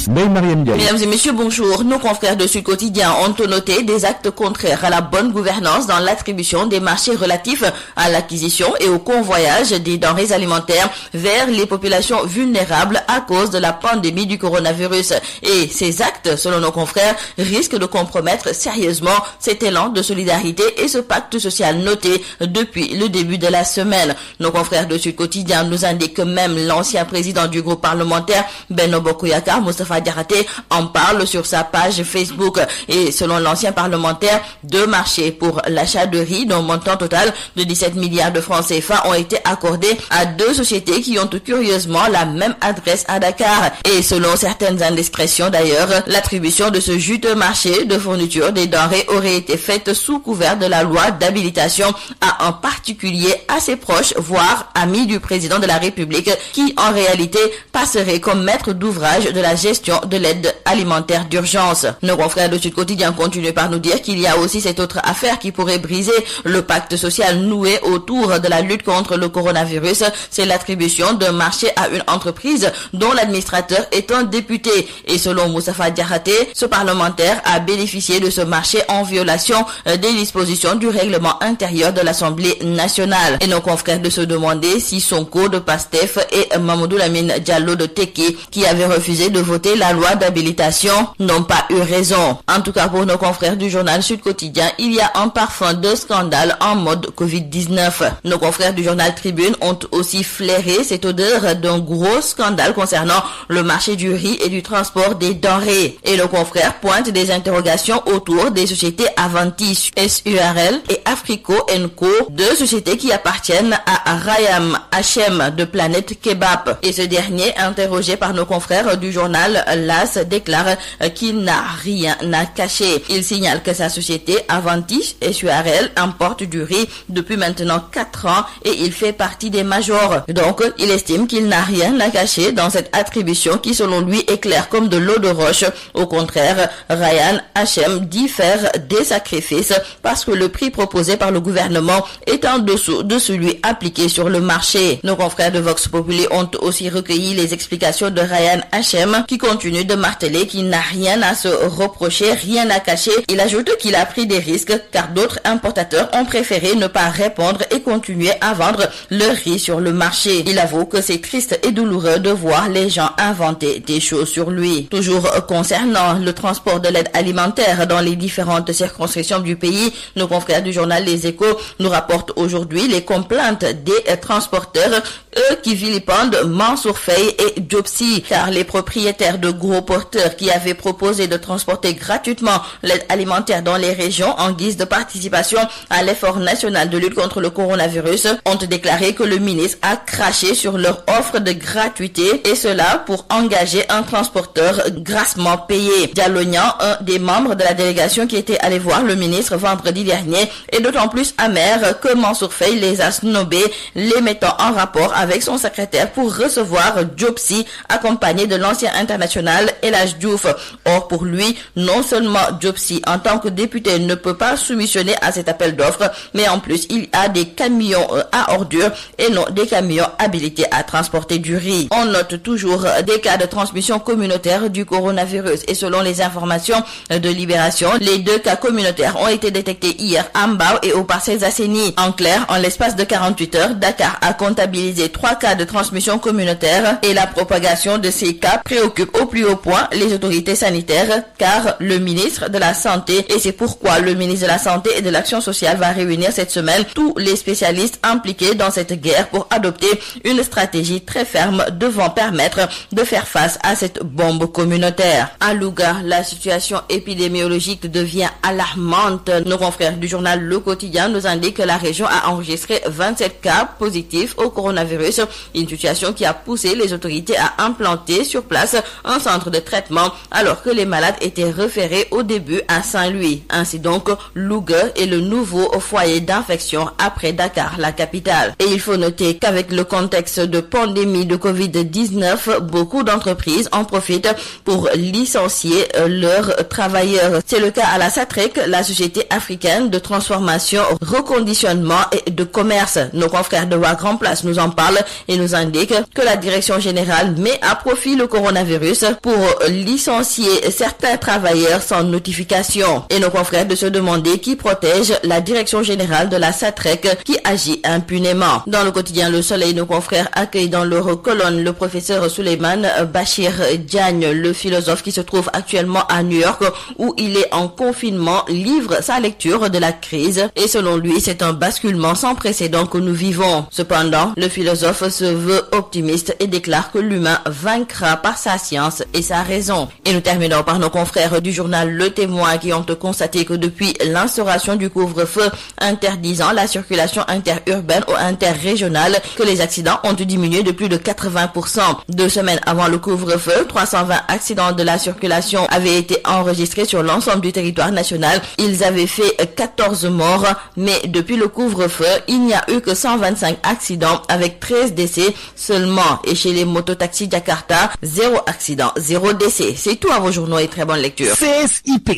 Thiès. Mesdames et messieurs, bonjour. Nos confrères de Sud Quotidien ont noté des actes contraires à la bonne gouvernance dans l'attribution des marchés relatifs à l'acquisition et au convoyage des denrées alimentaires vers les populations vulnérables à cause de la pandémie du coronavirus. Et ces actes, selon nos confrères, risquent de compromettre sérieusement cet élan de solidarité et ce pacte social noté depuis le début de la semaine. Nos confrères de Sud Quotidien nous indiquent que même l'ancien président du groupe parlementaire, Benno Bokk Yakaar, Moustapha Diakhaté, en parle sur sa page Facebook. Et selon l'ancien parlementaire, 2 marchés pour l'achat de riz d'un montant total de 17 milliards de francs CFA ont été accordés à 2 sociétés qui ont curieusement la même adresse à Dakar. Et selon certaines indiscrétions d'ailleurs, l'attribution de ce juteux marché de fourniture des denrées aurait été faite sous couvert de la loi d'habilitation à un particulier assez proche, voire ami du président de la République, qui en réalité passerait comme maître d'ouvrage de la gestion de l'aide alimentaire d'urgence. Nos confrères de Sud Quotidien continuent par nous dire qu'il y a aussi cette autre affaire qui pourrait briser le pacte social noué autour de la lutte contre le coronavirus. C'est l'attribution d'un marché à une entreprise dont l'administrateur est un député. Et selon Moustapha Diakhaté, ce parlementaire a bénéficié de ce marché en violation des dispositions du règlement intérieur de l'Assemblée nationale. Et nos confrères de se demander si Sonko de PASTEF et Mamadou Lamine Diallo de Tekki, qui avaient refusé de voter la loi d'habilitation, n'ont pas eu raison. En tout cas, pour nos confrères du journal Sud Quotidien, il y a un parfum de scandale en mode Covid-19. Nos confrères du journal Tribune ont aussi flairé cette odeur d'un gros scandale concernant le marché du riz et du transport des denrées. Et nos confrères pointent des interrogations autour des sociétés Avanti SURL et Africo & Co, 2 sociétés qui appartiennent à Rayam Hachem de Planète Kebab. Et ce dernier, interrogé par nos confrères du journal LAS, déclare qu'il n'a rien à cacher. Il signale que sa société Avanti SURL importe du riz depuis maintenant 4 ans et il fait partie des majors. Donc, il estime qu'il n'a rien à cacher dans cette attribution qui, selon lui, est claire comme de l'eau de roche. Au contraire, Ryan Hachem dit faire des sacrifices parce que le prix proposé par le gouvernement est en dessous de celui appliqué sur le marché. Nos confrères de Vox Populi ont aussi recueilli les explications de Ryan Hachem qui continue de marteler qu'il n'a rien à se reprocher, rien à cacher. Il ajoute qu'il a pris des risques car d'autres importateurs ont préféré ne pas répondre et continuer à vendre leur riz sur le marché. Il avoue que c'est triste et douloureux de voir les gens inventer des choses sur lui. Toujours concernant le transport de l'aide alimentaire dans les différentes circonscriptions du pays, nos confrères du journal Les Échos nous rapportent aujourd'hui les complaintes des transporteurs, eux qui vilipendent Mansour Faye et Diop Sy, car les propriétaires de gros porteurs qui avaient proposé de transporter gratuitement l'aide alimentaire dans les régions en guise de participation à l'effort national de lutte contre le coronavirus ont déclaré que le ministre a craché sur leur offre de gratuité et cela pour engager un transporteur grassement payé. Diallo Niang, un des membres de la délégation qui était allé voir le ministre vendredi dernier, est d'autant plus amer que Mansour Faye les a snobés, les mettant en rapport avec son secrétaire pour recevoir Diop Sy accompagné de l'ancien international El Hadj Diouf. Or pour lui, non seulement Diop Sy en tant que député ne peut pas soumissionner à cet appel d'offres, mais en plus il a des camions à ordures et non des camions habilités à transporter du riz. On note toujours des cas de transmission communautaire du coronavirus et selon les informations de Libération, les 2 cas communautaires ont été détectés hier à Mbao et aux Parcelles Assainies. En clair, en l'espace de 48 heures, Dakar a comptabilisé 3 cas de transmission communautaire et la propagation de ces cas préoccupe au plus haut point les autorités sanitaires car le ministre de la Santé, et c'est pourquoi le ministre de la Santé et de l'Action sociale va réunir cette semaine tous les spécialistes impliqués dans cette guerre pour adopter une stratégie très ferme devant permettre de faire face à cette bombe communautaire. À Louga, la situation épidémiologique devient alarmante. Nos confrères du journal Le Quotidien nous indiquent que la région a enregistré 27 cas positifs au coronavirus, une situation qui a poussé les autorités à implanter sur place un centre de traitement alors que les malades étaient référés au début à Saint-Louis. Ainsi donc, Louga est le nouveau foyer d'infection après Dakar, la capitale. Et il faut noter qu'avec le contexte de pandémie de Covid-19, beaucoup d'entreprises en profitent pour licencier leurs travailleurs. C'est le cas à la SATREC, la société africaine de transformation, reconditionnement et de commerce. Nos confrères de Wa Grand Place nous en parlent et nous indiquent que la direction générale met à profit le coronavirus coronavirus pour licencier certains travailleurs sans notification. Et nos confrères de se demander qui protège la direction générale de la SATREC qui agit impunément. Dans le quotidien Le Soleil, nos confrères accueillent dans leur colonne le professeur Souleymane Bachir Diagne, le philosophe qui se trouve actuellement à New York où il est en confinement, livre sa lecture de la crise et selon lui, c'est un basculement sans précédent que nous vivons. Cependant, le philosophe se veut optimiste et déclare que l'humain vaincra par sa science et sa raison. Et nous terminons par nos confrères du journal Le Témoin qui ont constaté que depuis l'instauration du couvre-feu interdisant la circulation interurbaine ou interrégionale, que les accidents ont diminué de plus de 80%. 2 semaines avant le couvre-feu, 320 accidents de la circulation avaient été enregistrés sur l'ensemble du territoire national. Ils avaient fait 14 morts, mais depuis le couvre-feu, il n'y a eu que 125 accidents avec 13 décès seulement. Et chez les mototaxis Jakarta, 0 accident, 0 décès. C'est tout à vos journaux et très bonne lecture. CSIP,